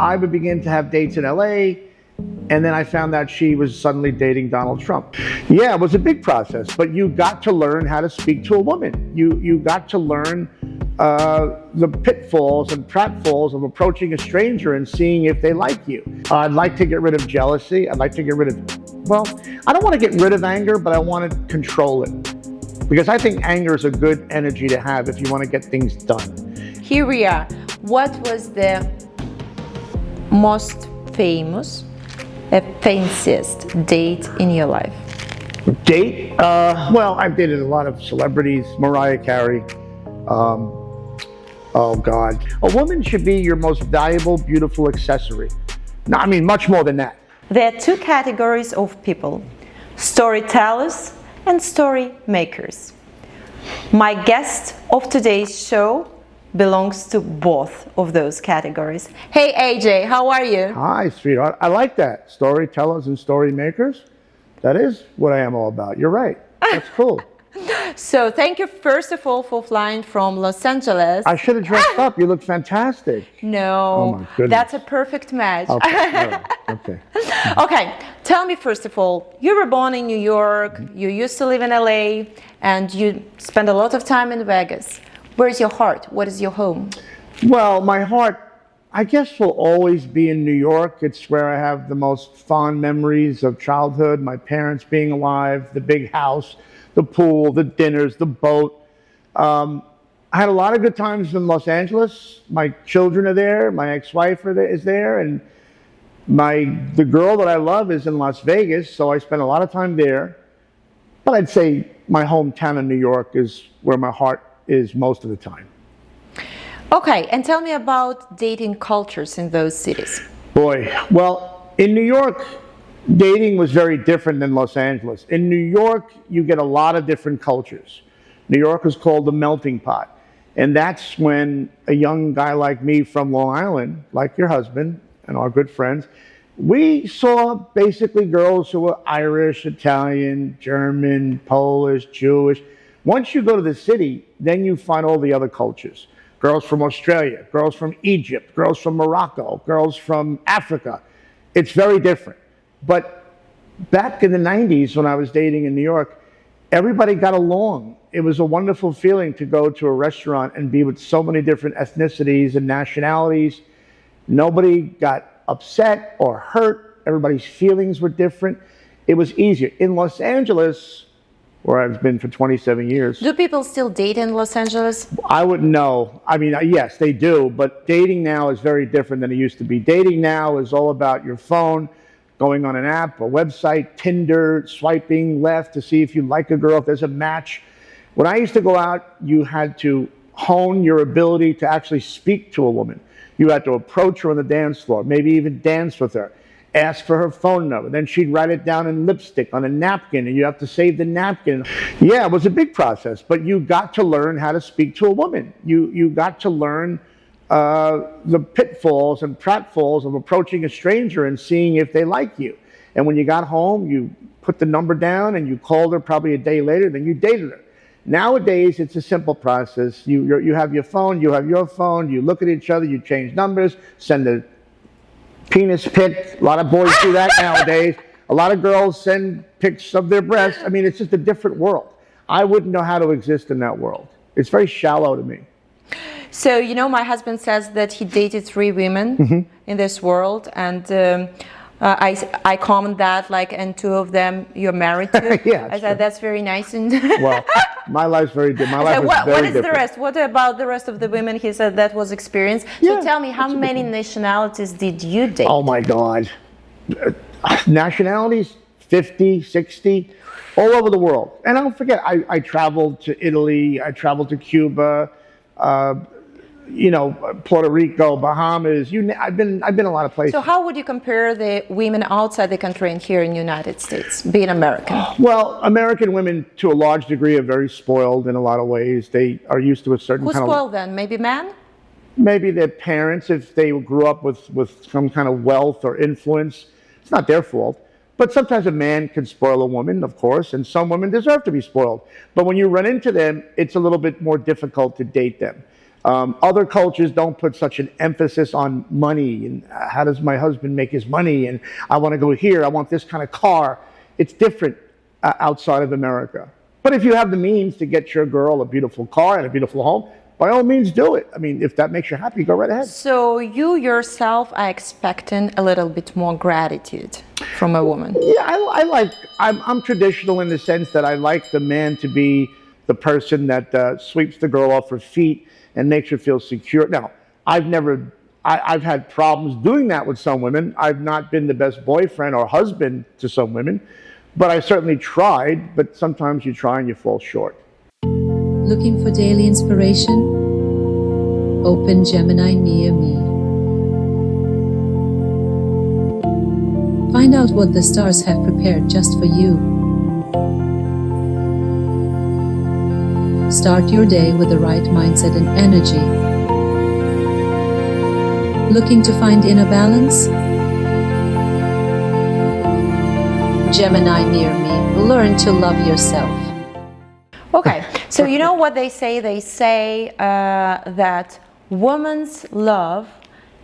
I would begin to have dates in LA, and then I found out she was suddenly dating Donald Trump. Yeah, it was a big process, but you got to learn how to speak to a woman. You got to learn the pitfalls and pratfalls of approaching a stranger and seeing if they like you. I'd like to get rid of jealousy. I'd like to get rid of, well, I don't want to get rid of anger, but I want to control it. Because I think anger is a good energy to have if you want to get things done. Here we are. What was the most famous, fanciest date in your life? Date? Well, I've dated a lot of celebrities. Mariah Carey. Oh God. A woman should be your most valuable, beautiful accessory. No, I mean, much more than that. There are two categories of people: storytellers and story makers. My guest of today's show belongs to both of those categories. Hey AJ, how are you? Hi, sweetheart. I like that. Storytellers and story makers. That is what I am all about. You're right. That's cool. So thank you first of all for flying from Los Angeles. I should have dressed up. You look fantastic. No, oh my goodness. That's a perfect match. Okay. All right. Okay. Okay, tell me first of all, you were born in New York, you used to live in LA, and you spent a lot of time in Vegas. Where's your heart? What is your home? Well, my heart, I guess, will always be in New York. It's where I have the most fond memories of childhood, my parents being alive, the big house, the pool, the dinners, the boat. I had a lot of good times in Los Angeles. My children are there. My ex-wife is there. And the girl that I love is in Las Vegas, so I spend a lot of time there. But I'd say my hometown in New York is where my heart is most of the time. Okay, and tell me about dating cultures in those cities. Boy, well, in New York, dating was very different than Los Angeles. In New York, you get a lot of different cultures. New York is called the melting pot. And that's when a young guy like me from Long Island, like your husband and our good friends, we saw basically girls who were Irish, Italian, German, Polish, Jewish. Once you go to the city, then you find all the other cultures. Girls from Australia, girls from Egypt, girls from Morocco, girls from Africa. It's very different. But back in the 90s when I was dating in New York, everybody got along. It was a wonderful feeling to go to a restaurant and be with so many different ethnicities and nationalities. Nobody got upset or hurt. Everybody's feelings were different. It was easier. In Los Angeles, where I've been for 27 years. Do people still date in Los Angeles? I wouldn't know. I mean, yes, they do, but dating now is very different than it used to be. Dating now is all about your phone, going on an app, a website, Tinder, swiping left to see if you like a girl, if there's a match. When I used to go out, you had to hone your ability to actually speak to a woman. You had to approach her on the dance floor, maybe even dance with her. Ask for her phone number. Then she'd write it down in lipstick on a napkin, and you have to save the napkin. Yeah, it was a big process, but you got to learn how to speak to a woman. You got to learn the pitfalls and pratfalls of approaching a stranger and seeing if they like you. And when you got home, you put the number down and you called her probably a day later, then you dated her. Nowadays, it's a simple process. You have your phone, you have your phone, you look at each other, you change numbers, send a penis pic. A lot of boys do that nowadays. A lot of girls send pics of their breasts. I mean, it's just a different world. I wouldn't know how to exist in that world. It's very shallow to me. So, you know, my husband says that he dated 3 women in this world, and I comment that, like, and 2 of them you're married to. Yeah, I said, that's very nice. And well, my life's very different. My life is what very is different. the rest? What about the rest of the women? He said that was experience. So tell me, how many nationalities did you date? Oh my God. Nationalities, 50, 60, all over the world. And don't forget, I traveled to Italy, I traveled to Cuba, you know, Puerto Rico, Bahamas. I've been a lot of places. So how would you compare the women outside the country and here in the United States, being American? Well, American women, to a large degree, are very spoiled in a lot of ways. They are used to a certain Who's kind of... spoiled then? Maybe men? Maybe their parents, if they grew up with some kind of wealth or influence. It's not their fault. But sometimes a man can spoil a woman, of course, and some women deserve to be spoiled. But when you run into them, it's a little bit more difficult to date them. Other cultures don't put such an emphasis on money and how does my husband make his money, and I want to go here, I want this kind of car. It's different outside of America. But if you have the means to get your girl a beautiful car and a beautiful home, by all means do it. I mean, if that makes you happy, go right ahead. So you yourself are expecting a little bit more gratitude from a woman. Yeah, I'm traditional in the sense that I like the man to be the person that sweeps the girl off her feet and makes her feel secure. Now, I've had problems doing that with some women. I've not been the best boyfriend or husband to some women, but I certainly tried, but sometimes you try and you fall short. Looking for daily inspiration? Open Gemini near me. Find out what the stars have prepared just for you. Start your day with the right mindset and energy. Looking to find inner balance? Gemini near me. Learn to love yourself. Okay, so you know what they say? They say that woman's love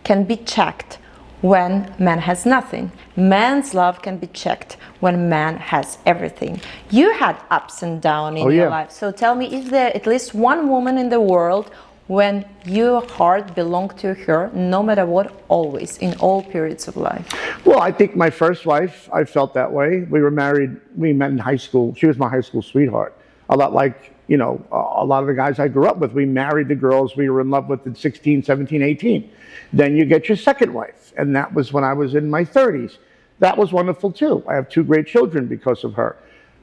can be checked when man has nothing. Man's love can be checked when man has everything. You had ups and downs in your life. So tell me, is there at least one woman in the world when your heart belonged to her, no matter what, always, in all periods of life? Well, I think my first wife, I felt that way. We were married, we met in high school. She was my high school sweetheart. A lot like, you know, a lot of the guys I grew up with. We married the girls we were in love with at 16, 17, 18. Then you get your second wife, and that was when I was in my 30s. That was wonderful too. I have 2 great children because of her.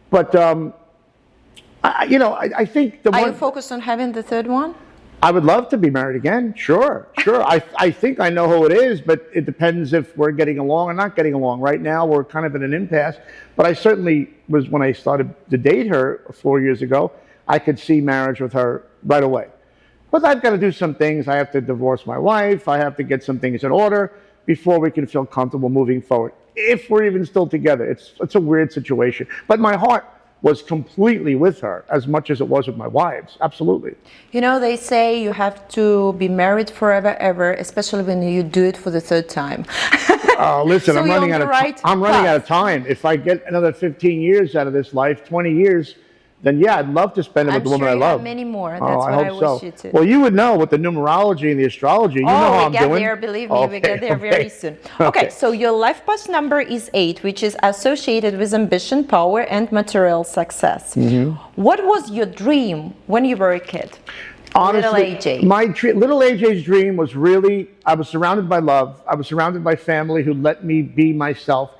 But, I think Are you focused on having the third one? I would love to be married again. Sure. I think I know who it is, but it depends if we're getting along or not getting along. Right now, we're kind of in an impasse. But I certainly was, when I started to date her 4 years ago, I could see marriage with her right away. But I've got to do some things. I have to divorce my wife. I have to get some things in order before we can feel comfortable moving forward. If we're even still together, it's a weird situation. But my heart was completely with her as much as it was with my wives. Absolutely. You know, they say you have to be married forever, ever, especially when you do it for the third time. Listen, So I'm running out of time. If I get another 15 years out of this life, 20 years, then yeah, I'd love to spend it with the woman I love. Have many more. That's I what hope I wish so. you to. Well, you would know with the numerology and the astrology. You know how I'm doing. We get there, believe me, we get there very soon. Okay, so your life path number is 8, which is associated with ambition, power, and material success. What was your dream when you were a kid? Honestly, little AJ. Little AJ's dream was really, I was surrounded by love. I was surrounded by family who let me be myself.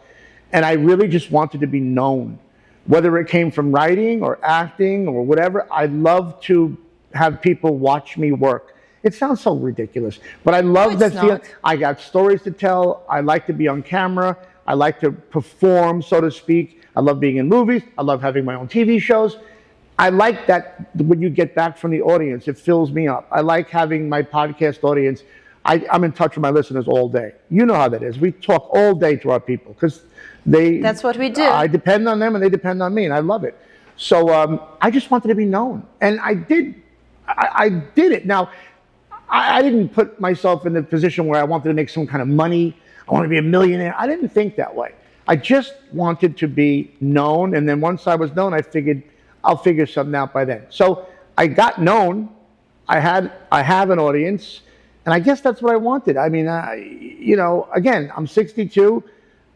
And I really just wanted to be known. Whether it came from writing or acting or whatever, I love to have people watch me work. It sounds so ridiculous, but I love that feeling. I got stories to tell. I like to be on camera. I like to perform, so to speak. I love being in movies. I love having my own TV shows. I like that when you get back from the audience, it fills me up. I like having my podcast audience. I'm in touch with my listeners all day. You know how that is. We talk all day to our people because that's what we do. I depend on them and they depend on me, and I love it. So I just wanted to be known, and I did it. Now, I didn't put myself in the position where I wanted to make some kind of money. I wanted to be a millionaire. I didn't think that way. I just wanted to be known, and then once I was known, I figured I'll figure something out by then. So I got known. I have an audience, and I guess that's what I wanted. I mean, again, I'm 62.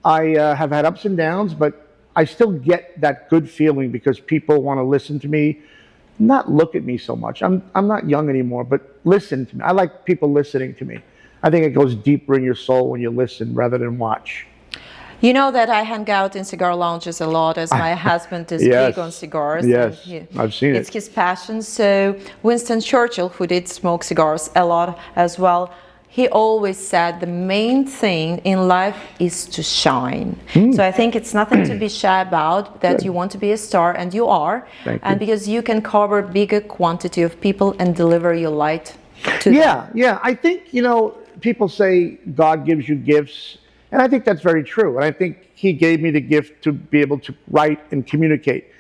I have had ups and downs, but I still get that good feeling because people want to listen to me, not look at me so much. I'm not young anymore, but listen to me. I like people listening to me. I think it goes deeper in your soul when you listen rather than watch. You know that I hang out in cigar lounges a lot as my husband is big on cigars. Yes, I've seen it. It's his passion. So Winston Churchill, who did smoke cigars a lot as well, he always said the main thing in life is to shine. So I think it's nothing to be shy about, that you want to be a star, and you are. Thank and you. Because you can cover bigger quantity of people and deliver your light to them. Yeah. I think, people say God gives you gifts, and I think that's very true. And I think he gave me the gift to be able to write and communicate.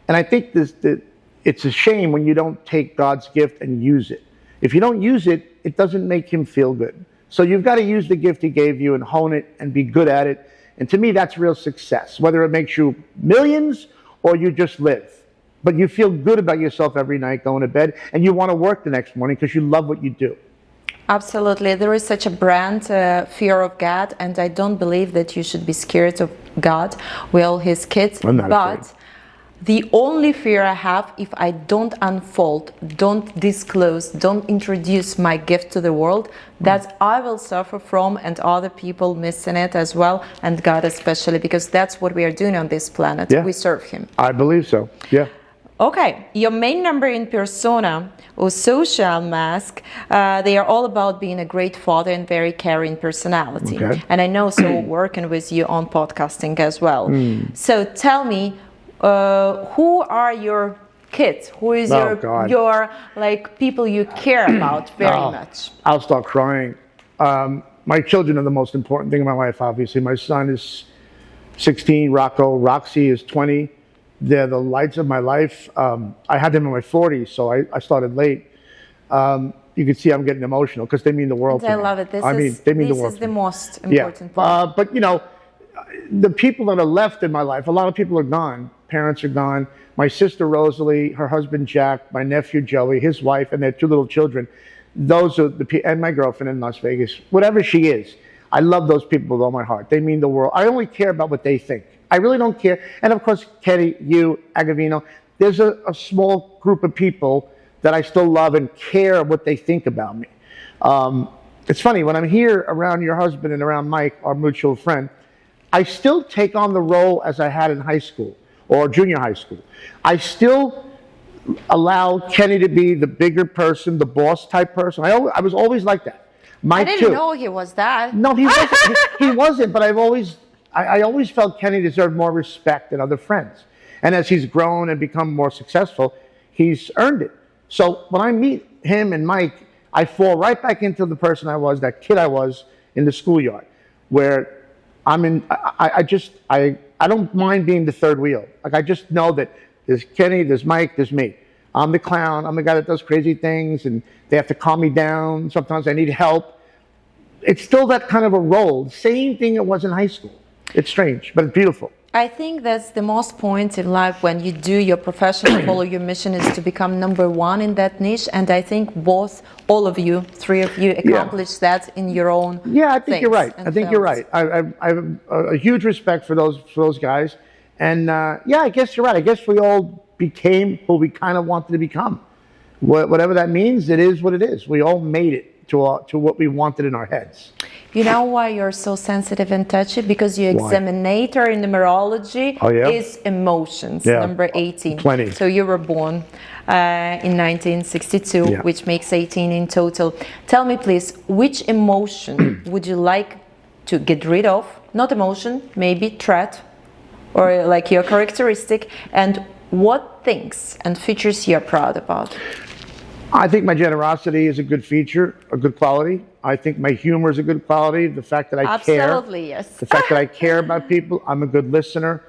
And I think it's a shame when you don't take God's gift and use it. If you don't use it, it doesn't make him feel good. So you've got to use the gift he gave you and hone it and be good at it. And to me, that's real success, whether it makes you millions or you just live. But you feel good about yourself every night going to bed, and you want to work the next morning because you love what you do. Absolutely. There is such a brand, fear of God, and I don't believe that you should be scared of God, well, his kids. I'm not but afraid. the only fear I have, if I don't unfold, don't disclose, don't introduce my gift to the world, that I will suffer from, and other people missing it as well, and God especially, because that's what we are doing on this planet. Yeah. We serve him. I believe so, yeah. Okay, your main number in persona or social mask, they are all about being a great father and very caring personality. Okay. And I know, so working with you on podcasting as well. So tell me, who are your kids? Who is God. your like people you care about very much? I'll start crying. My children are the most important thing in my life, obviously. My son is 16, Rocco. Roxy is 20. They're the lights of my life. I had them in my 40s, so I started late. You can see I'm getting emotional because they mean the world to me. I love it. They mean the world is to the me. most important part. But you know, the people that are left in my life, a lot of people are gone. Parents are gone. My sister Rosalie, her husband Jack, my nephew Joey, his wife, and their 2 little children. Those are the people, and my girlfriend in Las Vegas. Whatever she is, I love those people with all my heart. They mean the world. I only care about what they think. I really don't care. And of course, Kenny, you, Agavino, there's a small group of people that I still love and care what they think about me. It's funny, when I'm here around your husband and around Mike, our mutual friend, I still take on the role as I had in high school or junior high school. I still allow Kenny to be the bigger person, the boss type person. I was always like that. Mike I didn't too. know he was that. No, he wasn't. He wasn't, but I always felt Kenny deserved more respect than other friends. And as he's grown and become more successful, he's earned it. So when I meet him and Mike, I fall right back into the person I was, that kid I was in the schoolyard, where I don't mind being the third wheel. Like, I just know that there's Kenny, there's Mike, there's me. I'm the clown. I'm the guy that does crazy things, and they have to calm me down. Sometimes I need help. It's still that kind of a role. Same thing it was in high school. It's strange, but it's beautiful. I think that's the most point in life when you do your professional follow your mission is to become number one in that niche. And I think all of you, 3 of you, accomplished that in your own. Yeah, I think you're right. I think you're right. I have a huge respect for those guys. And yeah, I guess you're right. I guess we all became who we kind of wanted to become. Whatever that means, it is what it is. We all made it to what we wanted in our heads. You know why you're so sensitive and touchy? Because your examinator in numerology is emotions, number 18. 20. So you were born in 1962, which makes 18 in total. Tell me, please, which emotion would you like to get rid of? Not emotion, maybe threat, or like your characteristic, and what things and features you're proud about? I think my generosity is a good feature, a good quality. I think my humor is a good quality. The fact that I care. Absolutely, yes. The fact that I care about people. I'm a good listener.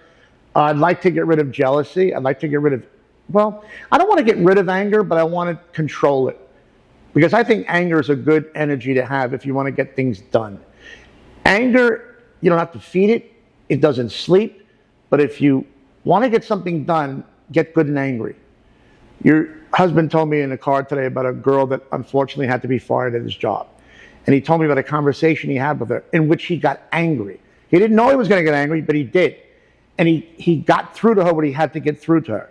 I'd like to get rid of jealousy. I'd like to get rid of, well, I don't want to get rid of anger, but I want to control it. Because I think anger is a good energy to have if you want to get things done. Anger, you don't have to feed it. It doesn't sleep. But if you want to get something done, get good and angry. Your husband told me in the car today about a girl that unfortunately had to be fired at his job. And he told me about a conversation he had with her in which he got angry. He didn't know he was going to get angry, but he did. And he got through to her what he had to get through to her.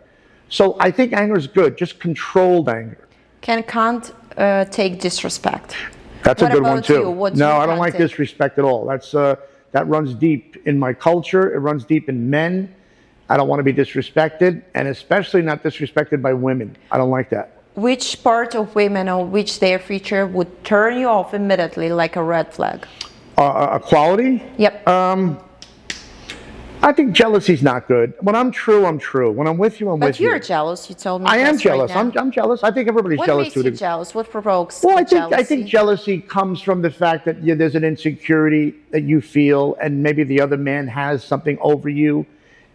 So I think anger is good, just controlled anger. Can't take disrespect. That's a good one too. No, I don't like disrespect at all. That runs deep in my culture. It runs deep in men. I don't want to be disrespected, and especially not disrespected by women. I don't like that. Which part of women or which their feature would turn you off immediately, like a red flag? A quality? Yep. I think jealousy's not good. When I'm true, I'm true. When I'm with you, I'm with you. But you're jealous, you told me. I am jealous. Right I'm jealous. I think everybody's jealous too. What makes you jealous? What provokes jealousy? Well, I think jealousy comes from the fact that there's an insecurity that you feel, and maybe the other man has something over you,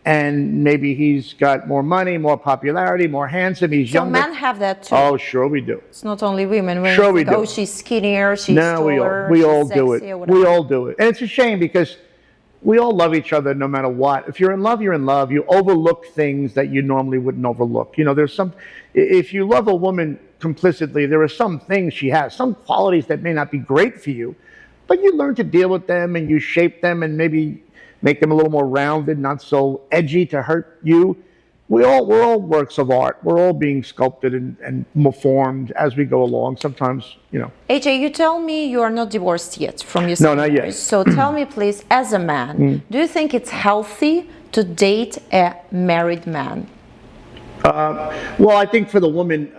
and maybe he's got more money, more popularity, more handsome, he's So younger. men have that too. Oh, sure we do. It's not only women. When Sure you we think, do. oh, she's skinnier, she's No, taller, we she's all do sexy, or it. whatever. We all do it. And it's a shame because we all love each other no matter what. If you're in love, you're in love. You overlook things that you normally wouldn't overlook. You know, if you love a woman complicitly, there are some things she has, some qualities that may not be great for you, but you learn to deal with them and you shape them and maybe make them a little more rounded, not so edgy to hurt you. We're all works of art. We're all being sculpted and formed as we go along. Sometimes, you know. AJ, you tell me you are not divorced yet from your No, not marriage. yet. So tell me, please, as a man, do you think it's healthy to date a married man? Well, I think for the woman,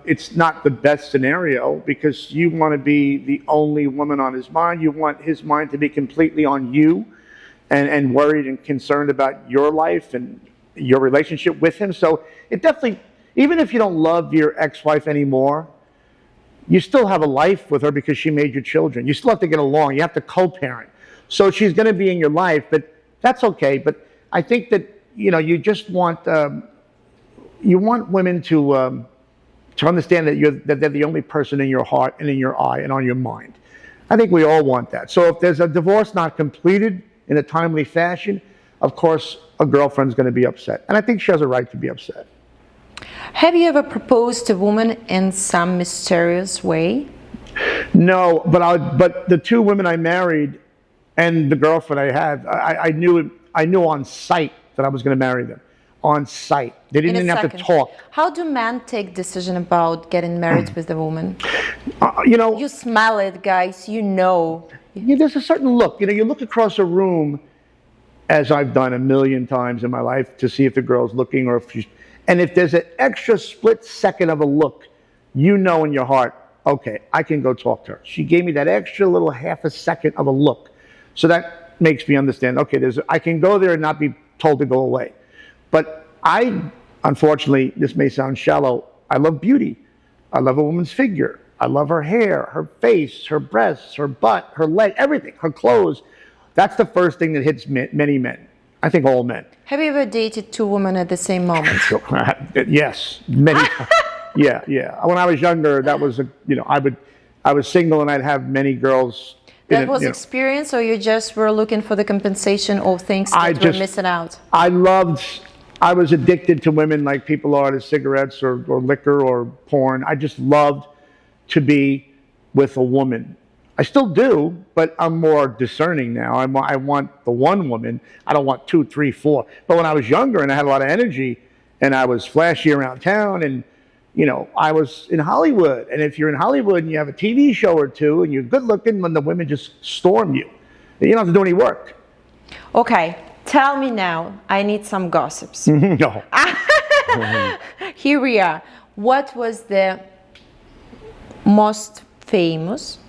it's not the best scenario because you want to be the only woman on his mind. You want his mind to be completely on you and worried and concerned about your life and your relationship with him. So it definitely, even if you don't love your ex-wife anymore, you still have a life with her because she made your children. You still have to get along. You have to co-parent. So she's going to be in your life, but that's okay. But I think that, you know, you just want, you want women to understand that they're the only person in your heart and in your eye and on your mind. I think we all want that. So if there's a divorce not completed in a timely fashion, of course, a girlfriend's going to be upset. And I think she has a right to be upset. Have you ever proposed to a woman in some mysterious way? No, but the two women I married and the girlfriend I had, I knew on sight that I was going to marry them. On sight. They didn't even have to talk. How do men take decision about getting married with a woman? You know, You smell it, guys. You know. there's a certain look. You know, you look across a room, as I've done a million times in my life, to see if the girl's looking or if she's... And if there's an extra split second of a look, you know in your heart, okay, I can go talk to her. She gave me that extra little half a second of a look. So that makes me understand, okay, I can go there and not be told to go away. But unfortunately, this may sound shallow, I love beauty. I love a woman's figure. I love her hair, her face, her breasts, her butt, her leg, everything, her clothes. That's the first thing that hits many men. I think all men. Have you ever dated two women at the same moment? Yes, many times. Yeah. When I was younger, that was I was single and I'd have many girls. That was experience, or you just were looking for the compensation of things that were missing out? I was addicted to women like people are to cigarettes or liquor or porn. I just loved to be with a woman. I still do, but I'm more discerning now. I want the one woman. I don't want 2, 3, 4. But when I was younger and I had a lot of energy and I was flashy around town and, you know, I was in Hollywood. And if you're in Hollywood and you have a TV show or two and you're good looking, when the women just storm you, you don't have to do any work. Okay, tell me now. I need some gossips. No. Here we are. What was the most famous,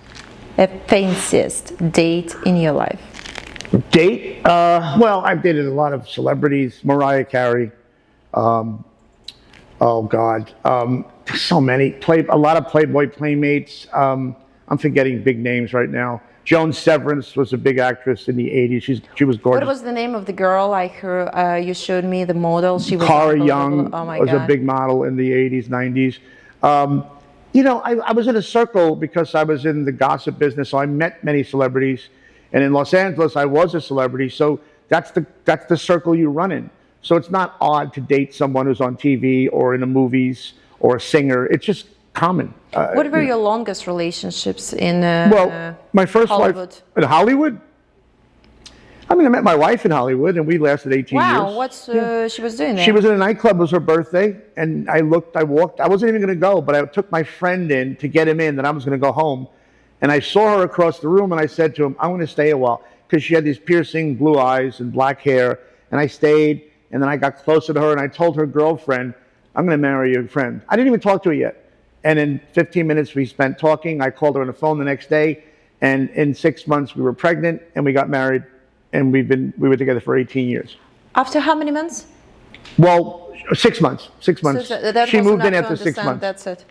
fanciest date in your life? Date? Well, I've dated a lot of celebrities. Mariah Carey. Oh God, so many. A lot of Playboy playmates. I'm forgetting big names right now. Joan Severance was a big actress in the 80s. She was gorgeous. What was the name of the girl? Like her, you showed me the model. She was Cara Young was a big model in the 80s, 90s. You know, I was in a circle because I was in the gossip business, so I met many celebrities. And in Los Angeles, I was a celebrity, so that's the circle you run in. So it's not odd to date someone who's on TV or in the movies or a singer. It's just common. What were your longest relationships in my first Hollywood? wife in Hollywood? I mean, I met my wife in Hollywood, and we lasted 18 years. Wow, what's she was doing there? She was in a nightclub. It was her birthday, and I walked. I wasn't even going to go, but I took my friend in to get him in, that I was going to go home. And I saw her across the room, and I said to him, I want to stay a while, because she had these piercing blue eyes and black hair. And I stayed, and then I got closer to her, and I told her girlfriend, I'm going to marry your friend. I didn't even talk to her yet. And in 15 minutes, we spent talking. I called her on the phone the next day, and in 6 months, we were pregnant, and we got married. And we were together for 18 years. After how many months? Well, 6 months. 6 months. So she moved in after 6 months. That's it.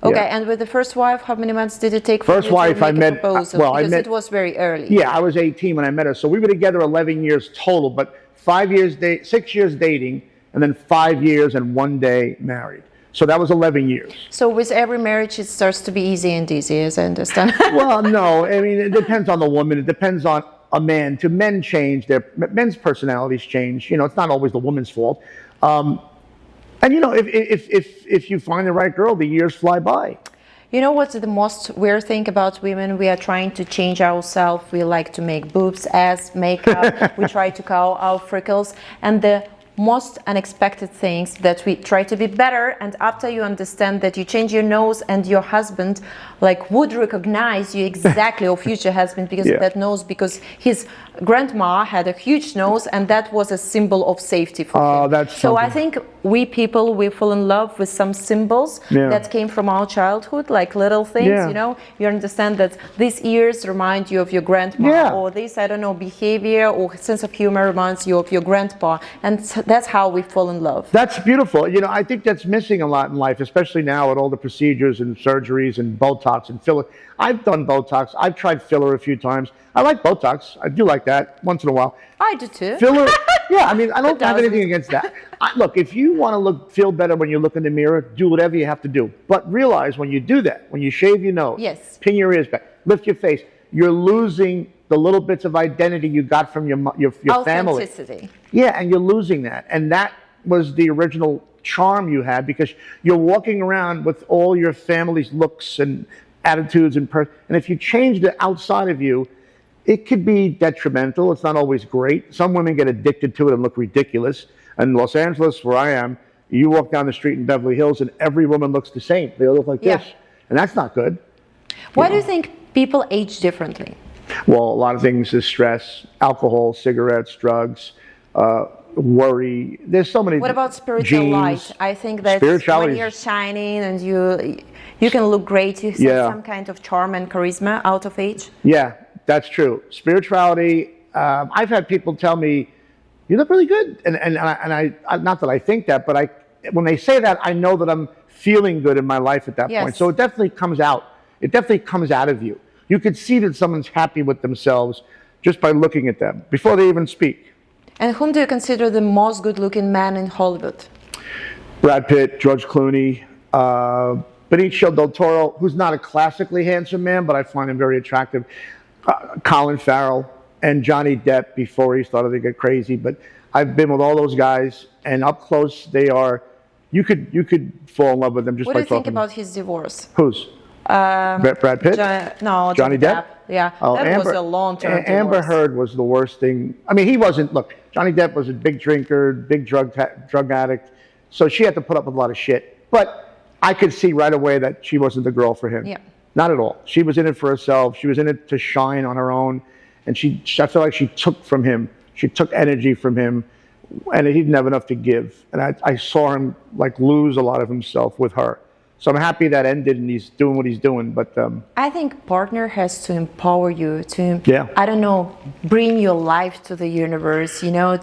Okay, Yeah. and with the first wife, how many months did it take for First you wife to I make met- a proposal? well, I because met- it was very early. Yeah, I was 18 when I met her. So we were together 11 years total. But 5 years 6 years dating, and then 5 years and 1 day married. So that was 11 years. So with every marriage, it starts to be easy and easy, as I understand. Well, no, I mean, it depends on the woman. It depends on a man. To men change, men's personalities change. You know, it's not always the woman's fault. And you know, if you find the right girl, the years fly by. You know what's the most weird thing about women? We are trying to change ourselves. We like to make boobs, ass, makeup. We try to curl our freckles. And the most unexpected things that we try to be better, and after you understand that you change your nose and your husband like would recognize you exactly, or future husband, because of that nose, because his grandma had a huge nose and that was a symbol of safety for him. That's so something. I think we people, we fall in love with some symbols that came from our childhood, like little things, you know, you understand that these ears remind you of your grandma, or this, I don't know, behavior or sense of humor reminds you of your grandpa, and that's how we fall in love. That's beautiful. You know, I think that's missing a lot in life, especially now with all the procedures and surgeries and Botox and filler. I've done Botox. I've tried filler a few times. I like Botox. I do like that once in a while. I do too. Filler, yeah, I mean, I don't have anything against that. Look, if you want to feel better when you look in the mirror, do whatever you have to do. But realize when you do that, when you shave your nose, pin your ears back, lift your face, you're losing the little bits of identity you got from your family. Authenticity. Yeah, and you're losing that. And that was the original charm you had, because you're walking around with all your family's looks and attitudes and if you change the outside of you, it could be detrimental. It's not always great. Some women get addicted to it and look ridiculous. In Los Angeles, where I am, you walk down the street in Beverly Hills and every woman looks the same. They all look like this. And that's not good. Why do you think people age differently? Well, a lot of things is stress, alcohol, cigarettes, drugs, worry. There's so many. What about spiritual light? I think that when you're shining and you can look great, you have some kind of charm and charisma out of age. Yeah, that's true. Spirituality. I've had people tell me, "You look really good," and I not that I think that, but when they say that, I know that I'm feeling good in my life at that point. So it definitely comes out. It definitely comes out of you. You could see that someone's happy with themselves just by looking at them before they even speak. And whom do you consider the most good-looking man in Hollywood? Brad Pitt, George Clooney, Benicio del Toro, who's not a classically handsome man, but I find him very attractive. Colin Farrell and Johnny Depp before he started to get crazy. But I've been with all those guys, and up close, they are. You could fall in love with them just by talking. What do you think about his divorce? Whose? Brad Pitt? Johnny Depp? Yeah, oh, that was a long-term divorce. Amber Heard was the worst thing. I mean, he wasn't. Look, Johnny Depp was a big drinker, big drug addict, so she had to put up with a lot of shit. But I could see right away that she wasn't the girl for him. Yeah. Not at all. She was in it for herself. She was in it to shine on her own, and I feel like she took from him. She took energy from him, and he didn't have enough to give. And I saw him like lose a lot of himself with her. So I'm happy that ended and he's doing what he's doing. But I think partner has to empower you to, I don't know, bring your life to the universe, you know,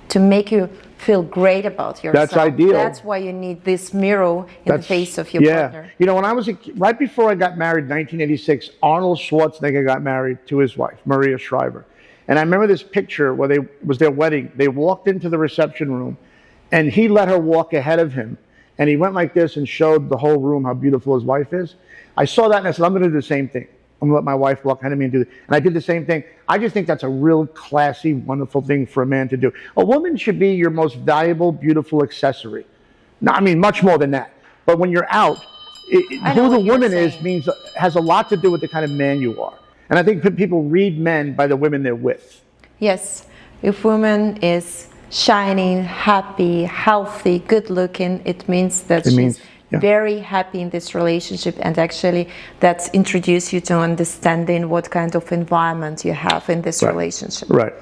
to make you feel great about yourself. That's ideal. That's why you need this mirror in the face of your partner. You know, when I was right before I got married in 1986, Arnold Schwarzenegger got married to his wife, Maria Shriver. And I remember this picture where it was their wedding. They walked into the reception room and he let her walk ahead of him. And he went like this and showed the whole room how beautiful his wife is. I saw that and I said, I'm going to do the same thing. I'm going to let my wife walk ahead of me and do it. And I did the same thing. I just think that's a real classy, wonderful thing for a man to do. A woman should be your most valuable, beautiful accessory. No, I mean, much more than that. But when you're out, who the woman is has a lot to do with the kind of man you are. And I think people read men by the women they're with. Yes. If woman is shining, happy, healthy, good looking, it means that she's very happy in this relationship, and actually that's introduced you to understanding what kind of environment you have in this relationship. Right.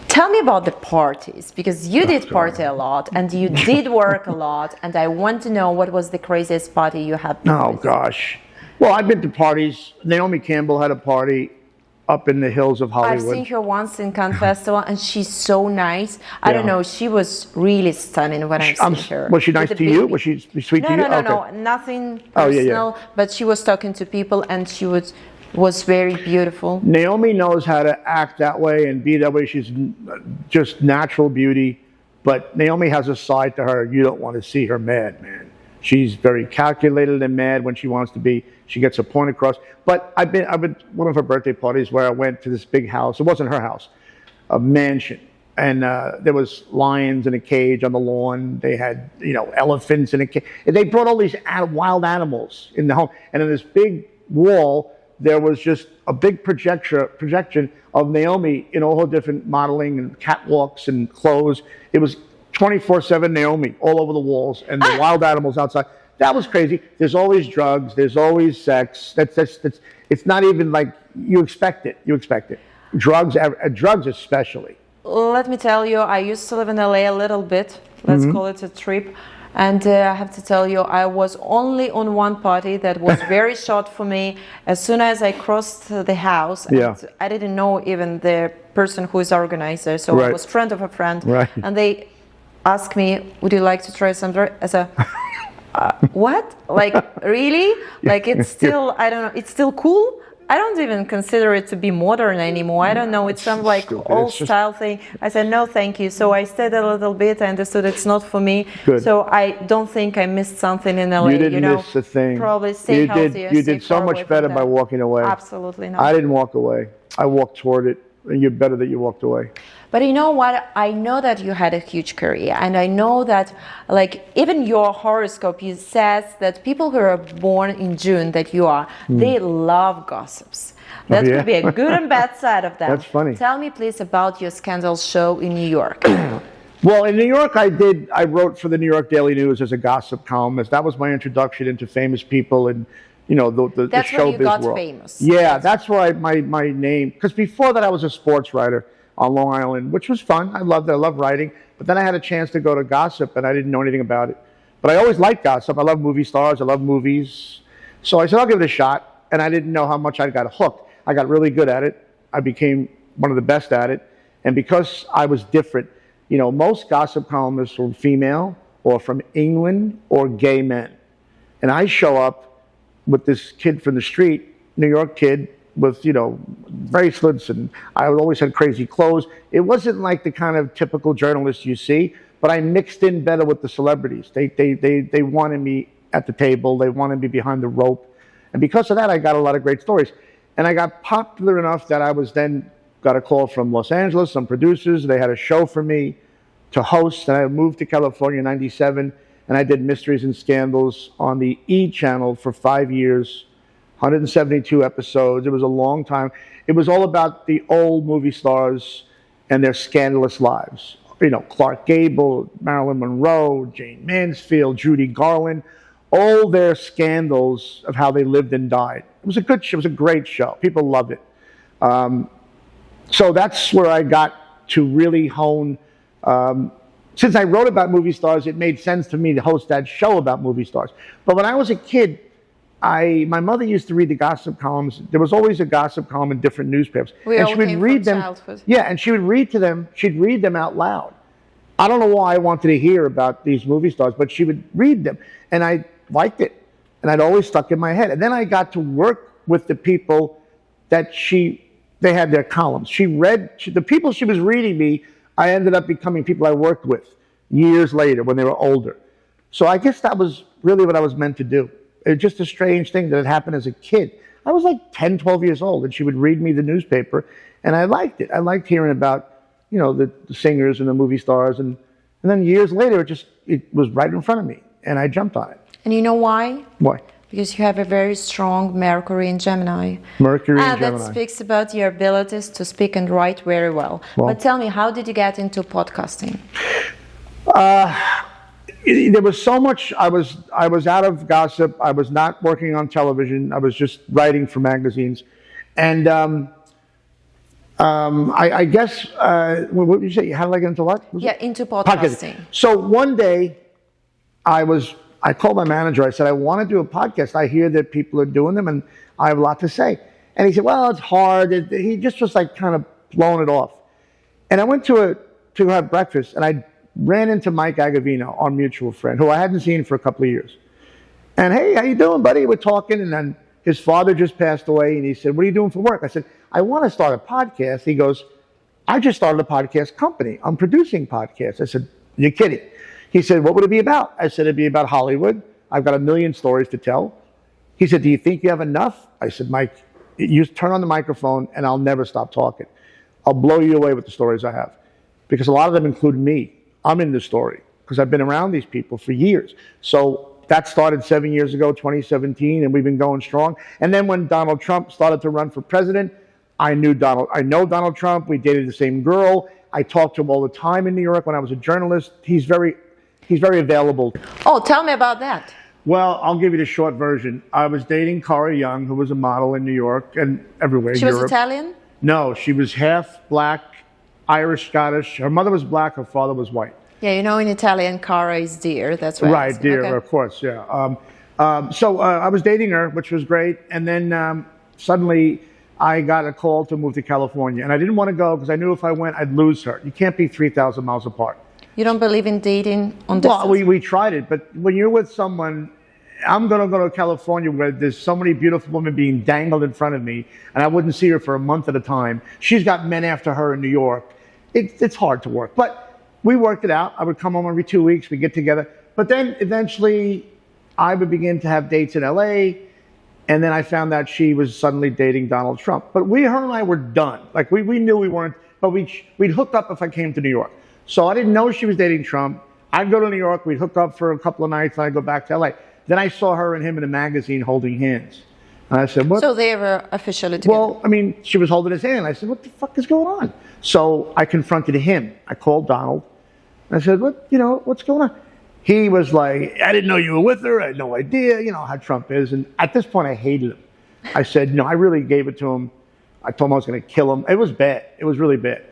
Tell me about the parties, because you did party a lot and you did work a lot, and I want to know what was the craziest party you have been with. Gosh. Well, I've been to parties. Naomi Campbell had a party up in the hills of Hollywood. I've seen her once in Cannes Festival, and she's so nice. I don't know, she was really stunning when I've seen her. Was she nice to you? Was she sweet to you? No, nothing personal, but she was talking to people, and she was was very beautiful. Naomi knows how to act that way and be that way. She's just natural beauty. But Naomi has a side to her you don't want to see her mad, man. She's very calculated and mad when she wants to be. She gets her point across. But I've been one of her birthday parties where I went to this big house. It wasn't her house, a mansion. And there was lions in a cage on the lawn. They had, elephants in a cage. And they brought all these wild animals in the home. And in this big wall, there was just a big projection of Naomi in all her different modeling and catwalks and clothes. It was 24/7 Naomi all over the walls and the wild animals outside. That was crazy. There's always drugs. There's always sex. It's not even like you expect it. You expect it. Drugs especially. Let me tell you, I used to live in LA a little bit. Let's call it a trip. And I have to tell you, I was only on one party that was very short for me. As soon as I crossed the house, and I didn't know even the person who is organizer, so I was friend of a friend. Right. And they asked me, would you like to try some drugs? I said, what? Like, really? Like, it's still, I don't know, it's still cool? I don't even consider it to be modern anymore. I don't know. It's some like old style thing. I said, no, thank you. So I stayed a little bit. I understood it's not for me. Good. So I don't think I missed something in LA. You didn't miss a thing. Probably stay healthier. You did so much better by walking away. Absolutely not. I didn't walk away. I walked toward it. And you're better that you walked away. But you know what? I know that you had a huge career, and I know that, like, even your horoscope, you says that people who are born in June, that you are, they love gossips. That could be a good and bad side of that. That's funny. Tell me, please, about your scandal show in New York. Well, in New York, I wrote for the New York Daily News as a gossip columnist. That was my introduction into famous people and the showbiz That's when you got world. famous. Yeah, that's where my name, because before that I was a sports writer on Long Island, which was fun. I loved it. I loved writing. But then I had a chance to go to gossip, and I didn't know anything about it. But I always liked gossip. I love movie stars. I love movies. So I said, I'll give it a shot. And I didn't know how much I got hooked. I got really good at it. I became one of the best at it. And because I was different, most gossip columnists were female or from England or gay men. And I show up with this kid from the street, New York kid, with, bracelets, and I always had crazy clothes. It wasn't like the kind of typical journalist you see, but I mixed in better with the celebrities. They wanted me at the table. They wanted me behind the rope. And because of that, I got a lot of great stories. And I got popular enough that I was then got a call from Los Angeles, some producers. They had a show for me to host, and I moved to California in '97, and I did Mysteries and Scandals on the E! Channel for 5 years, 172 episodes. It was a long time. It was all about the old movie stars and their scandalous lives. Clark Gable, Marilyn Monroe, Jane Mansfield, Judy Garland, all their scandals of how they lived and died. It was a good show. It was a great show. People loved it. So that's where I got to really hone. Since I wrote about movie stars, it made sense to me to host that show about movie stars. But when I was a kid, my mother used to read the gossip columns. There was always a gossip column in different newspapers. And she would read them. Childhood. Yeah, and she would read to them. She'd read them out loud. I don't know why I wanted to hear about these movie stars, but she would read them, and I liked it, and I'd always stuck in my head. And then I got to work with the people that they had their columns. The people she was reading me, I ended up becoming people I worked with years later when they were older. So I guess that was really what I was meant to do. It was just a strange thing that had happened as a kid. I was like 10, 12 years old, and she would read me the newspaper, and I liked it. I liked hearing about, the singers and the movie stars, and then years later, it was right in front of me, and I jumped on it. And you know why? Why? Because you have a very strong Mercury in Gemini. Mercury in Gemini. That speaks about your abilities to speak and write very well. But tell me, how did you get into podcasting? There was so much. I was out of gossip. I was not working on television. I was just writing for magazines, and I guess what did you say? How did I get into what? Into podcasting. So one day, I called my manager. I said, I want to do a podcast. I hear that people are doing them, and I have a lot to say. And he said, well, it's hard. He just was like kind of blowing it off. And I went to have breakfast, and I ran into Mike Agavino, our mutual friend, who I hadn't seen for a couple of years. And hey, how you doing, buddy? We're talking, and then his father just passed away, and he said, what are you doing for work? I said, I want to start a podcast. He goes, I just started a podcast company. I'm producing podcasts. I said, you're kidding. He said, what would it be about? I said, it'd be about Hollywood. I've got 1 million stories to tell. He said, do you think you have enough? I said, Mike, you turn on the microphone and I'll never stop talking. I'll blow you away with the stories I have. Because a lot of them include me. I'm in the story because I've been around these people for years. So that started 7 years ago, 2017, and we've been going strong. And then when Donald Trump started to run for president, I know Donald Trump. We dated the same girl. I talked to him all the time in New York when I was a journalist. He's very available. Oh, tell me about that. Well, I'll give you the short version. I was dating Cara Young, who was a model in New York and everywhere. She was Italian? No, she was half black, Irish, Scottish. Her mother was black, her father was white. Yeah, you know in Italian, cara is dear. That's right. Right, dear, okay. Of course, yeah. So I was dating her, which was great. And then suddenly I got a call to move to California. And I didn't want to go because I knew if I went, I'd lose her. You can't be 3,000 miles apart. You don't believe in dating on distance? Well, we tried it. But when you're with someone, I'm going to go to California where there's so many beautiful women being dangled in front of me, and I wouldn't see her for a month at a time. She's got men after her in New York. It's hard to work. But we worked it out. I would come home every 2 weeks. We'd get together. But then eventually I would begin to have dates in L.A., and then I found out she was suddenly dating Donald Trump. But her and I were done. Like, we knew we weren't, but we'd hook up if I came to New York. So I didn't know she was dating Trump. I'd go to New York. We'd hook up for a couple of nights, and I'd go back to L.A. Then I saw her and him in a magazine holding hands. And I said, what? So they were officially together? Well, I mean, she was holding his hand. I said, what the fuck is going on? So I confronted him. I called Donald. I said, what's going on? He was like, I didn't know you were with her. I had no idea. You know how Trump is. And at this point, I hated him. I said, I really gave it to him. I told him I was going to kill him. It was bad. It was really bad.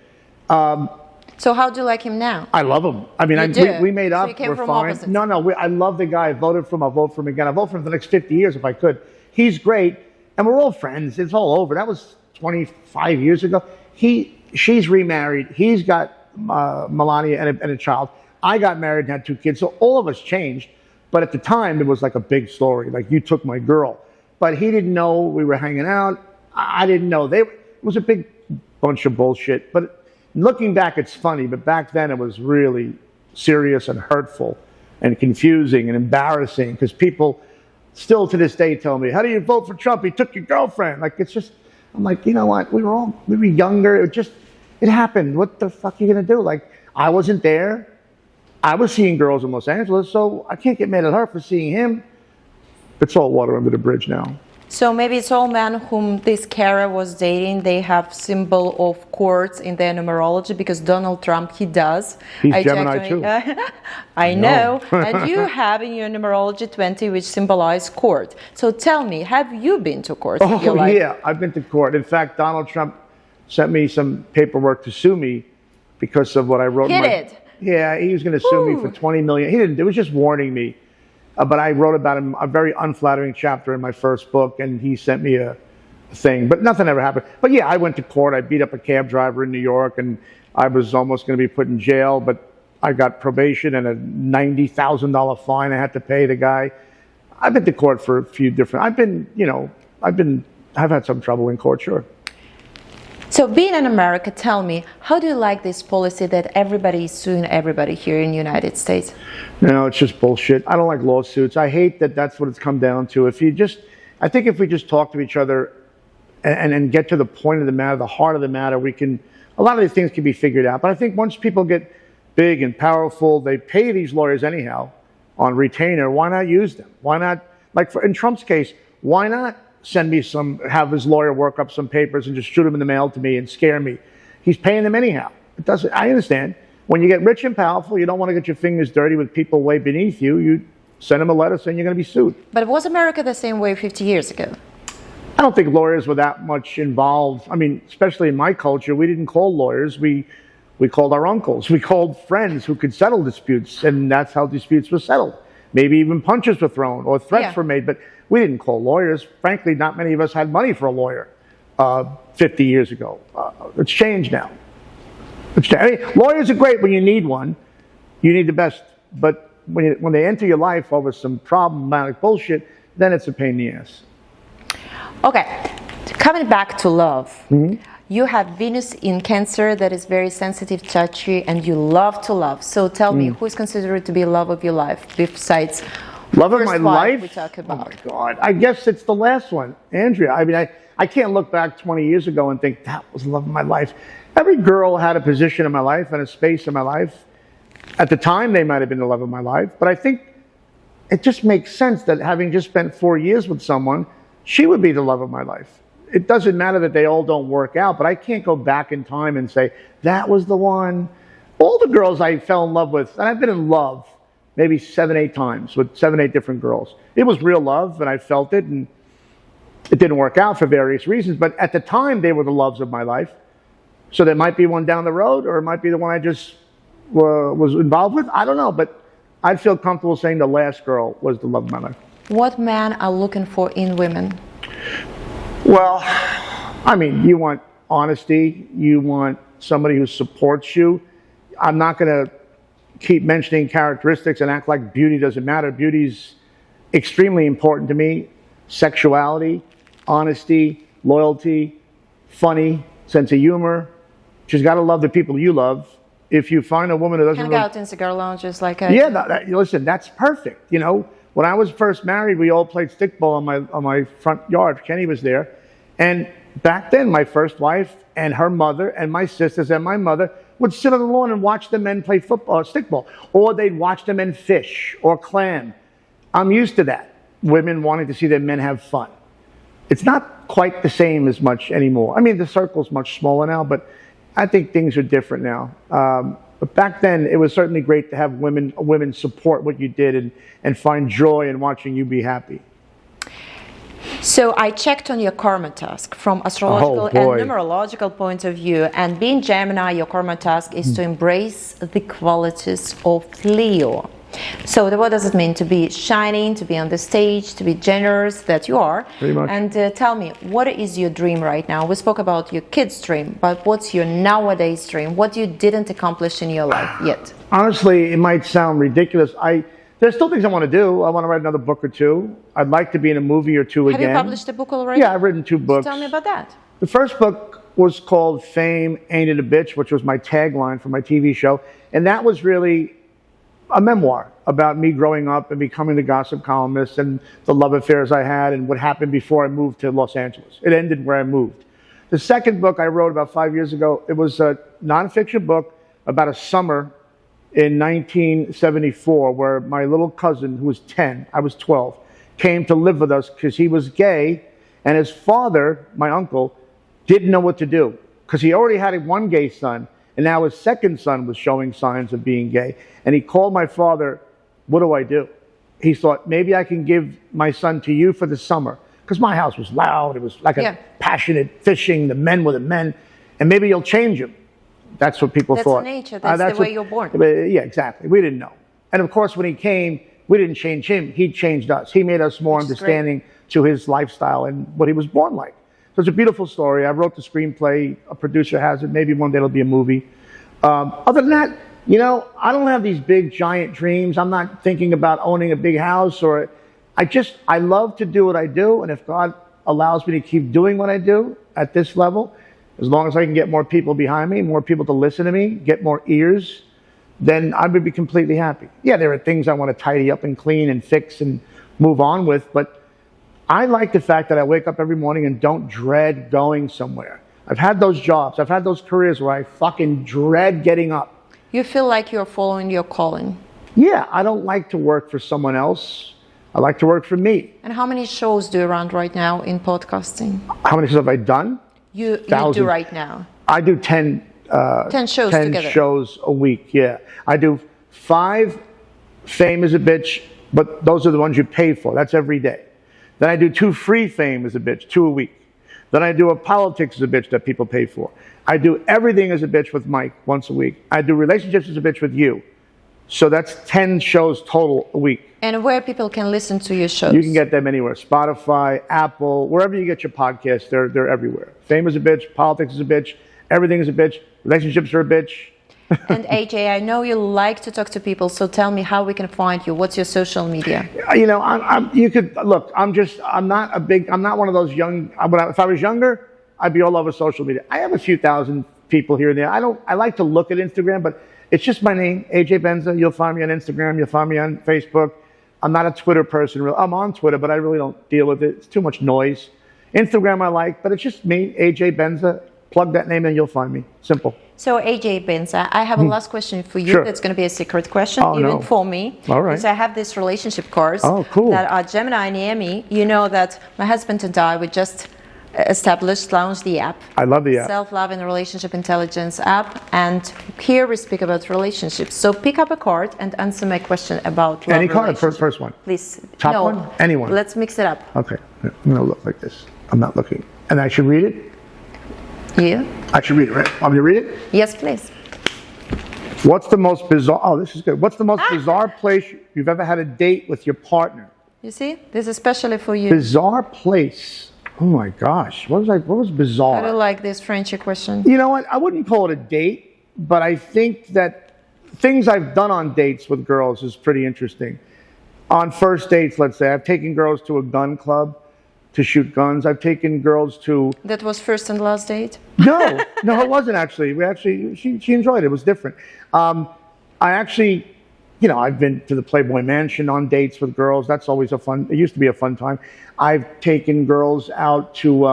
So how do you like him now? I love him. I mean, we made up. So you came We're from fine. Opposites. No, I love the guy. I voted for him. I'll vote for him again. I'll vote for him for the next 50 years if I could. He's great. And we're all friends. It's all over. That was 25 years ago. She's remarried. He's got Melania and a child. I got married and had 2 kids. So all of us changed. But at the time, it was like a big story. Like, you took my girl. But he didn't know we were hanging out. I didn't know. It was a big bunch of bullshit. But looking back, it's funny, but back then it was really serious and hurtful and confusing and embarrassing because people still to this day tell me, how do you vote for Trump? He took your girlfriend. Like, it's just, I'm like, you know what? We were younger. It happened. What the fuck are you going to do? Like, I wasn't there. I was seeing girls in Los Angeles, so I can't get mad at her for seeing him. It's all water under the bridge now. So maybe it's all men whom this Cara was dating. They have symbol of quartz in their numerology because Donald Trump, he does. He's Gemini too. I know. And you have in your numerology 20, which symbolize court. So tell me, have you been to court? Oh, yeah, I've been to court. In fact, Donald Trump sent me some paperwork to sue me because of what I wrote. He did? Yeah, he was going to sue me for $20 million. He didn't. It was just warning me. But I wrote about him a very unflattering chapter in my first book, and he sent me a thing. But nothing ever happened. But yeah, I went to court. I beat up a cab driver in New York, and I was almost going to be put in jail. But I got probation and a $90,000 fine I had to pay the guy. I've been to court for a few different. I've had some trouble in court, sure. So being in America, tell me, how do you like this policy that everybody is suing everybody here in the United States? No, it's just bullshit. I don't like lawsuits. I hate that that's what it's come down to. I think if we just talk to each other and get to the point of the matter, the heart of the matter, a lot of these things can be figured out. But I think once people get big and powerful, they pay these lawyers anyhow on retainer. Why not use them? Why not, in Trump's case, why not have his lawyer work up some papers and just shoot them in the mail to me and scare me? He's paying them anyhow. I understand. When you get rich and powerful, you don't want to get your fingers dirty with people way beneath you. You send them a letter saying you're going to be sued. But was America the same way 50 years ago? I don't think lawyers were that much involved. I mean, especially in my culture, we didn't call lawyers. We called our uncles. We called friends who could settle disputes, and that's how disputes were settled. Maybe even punches were thrown or threats were made, but we didn't call lawyers. Frankly, not many of us had money for a lawyer 50 years ago. It's changed now. Lawyers are great when you need one. You need the best. But when they enter your life over some problematic bullshit, then it's a pain in the ass. Okay, coming back to love. You have Venus in Cancer that is very sensitive, touchy, and you love to love. So tell me, who is considered to be love of your life besides Love of first my wife life? we talk about? Oh my God. I guess it's the last one, Andrea. I mean, I can't look back 20 years ago and think that was the love of my life. Every girl had a position in my life and a space in my life. At the time, they might have been the love of my life. But I think it just makes sense that having just spent 4 years with someone, she would be the love of my life. It doesn't matter that they all don't work out, but I can't go back in time and say, that was the one. All the girls I fell in love with, and I've been in love maybe 7, 8 times with 7, 8 different girls. It was real love, and I felt it, and it didn't work out for various reasons, but at the time, they were the loves of my life. So there might be one down the road, or it might be the one I just was involved with. I don't know, but I'd feel comfortable saying the last girl was the love of my life. What men are looking for in women? Well, I mean, you want honesty. You want somebody who supports you. I'm not going to keep mentioning characteristics and act like beauty doesn't matter. Beauty's extremely important to me. Sexuality, honesty, loyalty, funny, sense of humor. She's got to love the people you love. If you find a woman who doesn't... Hang out in cigar lounges like I... Yeah, listen, that's perfect. You know, when I was first married, we all played stickball on my front yard. Kenny was there. And back then, my first wife and her mother and my sisters and my mother would sit on the lawn and watch the men play football, stickball. Or they'd watch the men fish or clam. I'm used to that. Women wanting to see their men have fun. It's not quite the same as much anymore. I mean, the circle's much smaller now, but I think things are different now. But back then, it was certainly great to have women support what you did and find joy in watching you be happy. So I checked on your karma task from astrological and numerological point of view, and being Gemini, your karma task is to embrace the qualities of Leo. So what does it mean to be shining, to be on the stage, to be generous, that you are? Pretty much. And tell me, what is your dream right now? We spoke about your kid's dream, but what's your nowadays dream? What you didn't accomplish in your life yet? Honestly, it might sound ridiculous. There's still things I want to do. I want to write another book or two. I'd like to be in a movie or two again. Have you published a book already? Yeah, I've written 2 books. So tell me about that. The first book was called Fame Ain't It a Bitch, which was my tagline for my TV show. And that was really a memoir about me growing up and becoming the gossip columnist and the love affairs I had and what happened before I moved to Los Angeles. It ended where I moved. The second book I wrote about 5 years ago, it was a nonfiction book about a summer in 1974 where my little cousin, who was 10, I was 12, came to live with us because he was gay, and his father, my uncle, didn't know what to do because he already had one gay son, and now his second son was showing signs of being gay. And he called my father, what do I do? He thought, maybe I can give my son to you for the summer. Because my house was loud. It was like a passionate fishing. The men were the men. And maybe you'll change him. That's what people thought. That's nature. That's the way you're born. Yeah, exactly. We didn't know. And of course, when he came, we didn't change him. He changed us. He made us more understanding to his lifestyle and what he was born like. So it's a beautiful story. I wrote the screenplay. A producer has it. Maybe one day it'll be a movie. Other than that, you know, I don't have these big, giant dreams. I'm not thinking about owning a big house or... I love to do what I do. And if God allows me to keep doing what I do at this level, as long as I can get more people behind me, more people to listen to me, get more ears, then I would be completely happy. Yeah, there are things I want to tidy up and clean and fix and move on with, but I like the fact that I wake up every morning and don't dread going somewhere. I've had those jobs. I've had those careers where I fucking dread getting up. You feel like you're following your calling. Yeah, I don't like to work for someone else. I like to work for me. And how many shows do you run right now in podcasting? How many shows have I done? You do right now. I do 10 shows 10 together. shows a week, yeah. I do 5 Fame is a Bitch, but those are the ones you pay for. That's every day. Then I do 2 free Fame is a Bitch, 2 a week. Then I do a Politics is a Bitch that people pay for. I do Everything is a Bitch with Mike once a week. I do Relationships is a Bitch with you. So that's 10 shows total a week. And where people can listen to your shows? You can get them anywhere. Spotify, Apple, wherever you get your podcasts, they're everywhere. Fame is a Bitch, Politics is a Bitch, Everything is a Bitch, Relationships are a Bitch. And AJ, I know you like to talk to people, so tell me how we can find you. What's your social media? You know, you could look. I'm not one of those young. If I was younger, I'd be all over social media. I have a few thousand people here and there. I like to look at Instagram, but it's just my name, AJ Benza. You'll find me on Instagram. You'll find me on Facebook. I'm not a Twitter person. I'm on Twitter, but I really don't deal with it. It's too much noise. Instagram I like, but it's just me, AJ Benza. Plug that name and you'll find me. Simple. So AJ Benza, I have a last question for you. Sure. That's going to be a secret question, Oh, even no. for me. All right. Because I have this relationship course Cool. that are Gemini and Naomi. You know that my husband and I, we just launched the app. I love the app. Self-Love and Relationship Intelligence app. And here we speak about relationships. So pick up a card and answer my question about love. Any card? relationship. First one. Please. Top no, one? Anyone. Let's mix it up. Okay. I'm going to look like this. I'm not looking. And I should read it? Yeah. I should read it, right? Want me to read it? Yes, please. What's the most bizarre? Oh, this is good. What's the most bizarre place you've ever had a date with your partner? You see? This is especially for you. Bizarre place. Oh my gosh. What was bizarre? I don't like this Frenchy question. You know what? I wouldn't call it a date, but I think that things I've done on dates with girls is pretty interesting. On first dates, let's say, I've taken girls to a gun club to shoot guns. I've taken girls to... That was first and last date? No, it wasn't actually. She enjoyed it. It was different. I actually, you know, I've been to the Playboy Mansion on dates with girls. That's always it used to be a fun time. I've taken girls out to,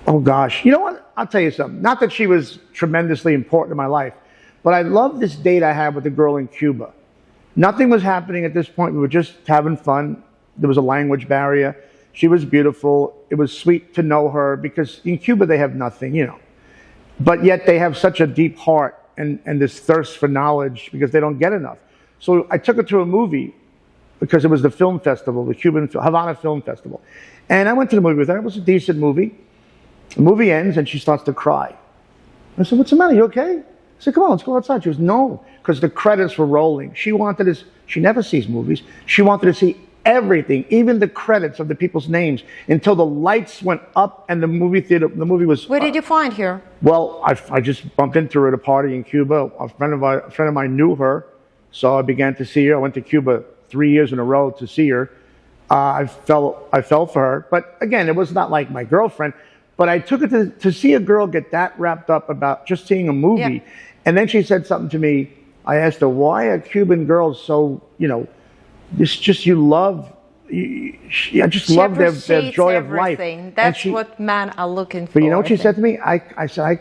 oh gosh, you know what? I'll tell you something. Not that she was tremendously important in my life, but I love this date I had with a girl in Cuba. Nothing was happening at this point. We were just having fun. There was a language barrier. She was beautiful. It was sweet to know her because in Cuba they have nothing, you know. But yet they have such a deep heart and this thirst for knowledge because they don't get enough. So I took her to a movie because it was the film festival, the Cuban Havana Film Festival. And I went to the movie with her. It was a decent movie. The movie ends and she starts to cry. I said, what's the matter? You okay? I said, come on, let's go outside. She goes, no, because the credits were rolling. She never sees movies. She wanted to see everything, even the credits of the people's names, until the lights went up and the movie was... Where did you find her? Well, I just bumped into her at a party in Cuba. A friend of mine knew her, so I began to see her. I went to Cuba 3 years in a row to see her. I fell for her, but again, it was not like my girlfriend. But I took her to see a girl get that wrapped up about just seeing a movie, Yeah. and then she said something to me. I asked her, "Why are Cuban girls so, you know, it's just you love? I just She love their appreciates joy of life." everything. That's what men are looking for. But you know what she I said think. to me? I said,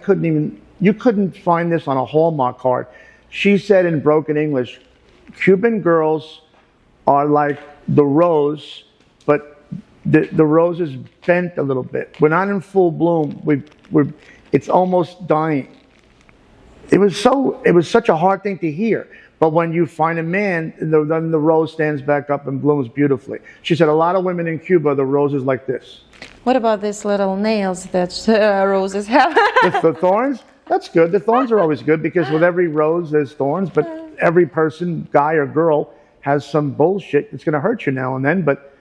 you couldn't find this on a Hallmark card. She said in broken English, Cuban girls are like the rose, but the rose is bent a little bit. We're not in full bloom. It's almost dying. It was such a hard thing to hear. But when you find a man, then the rose stands back up and blooms beautifully. She said a lot of women in Cuba, the rose is like this. What about these little nails that roses have? The thorns, that's good. The thorns are always good because with every rose there's thorns, but every person, guy or girl, has some bullshit that's going to hurt you now and then. But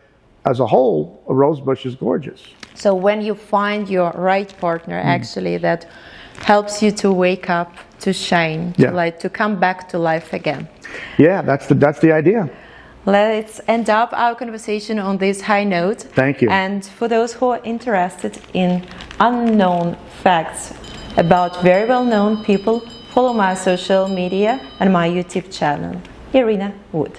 as a whole, a rose bush is gorgeous. So when you find your right partner, actually, that helps you to wake up, to shine, to come back to life again. Yeah, that's the idea. Let's end up our conversation on this high note. Thank you. And for those who are interested in unknown facts about very well-known people, follow my social media and my YouTube channel, Iryna Wood.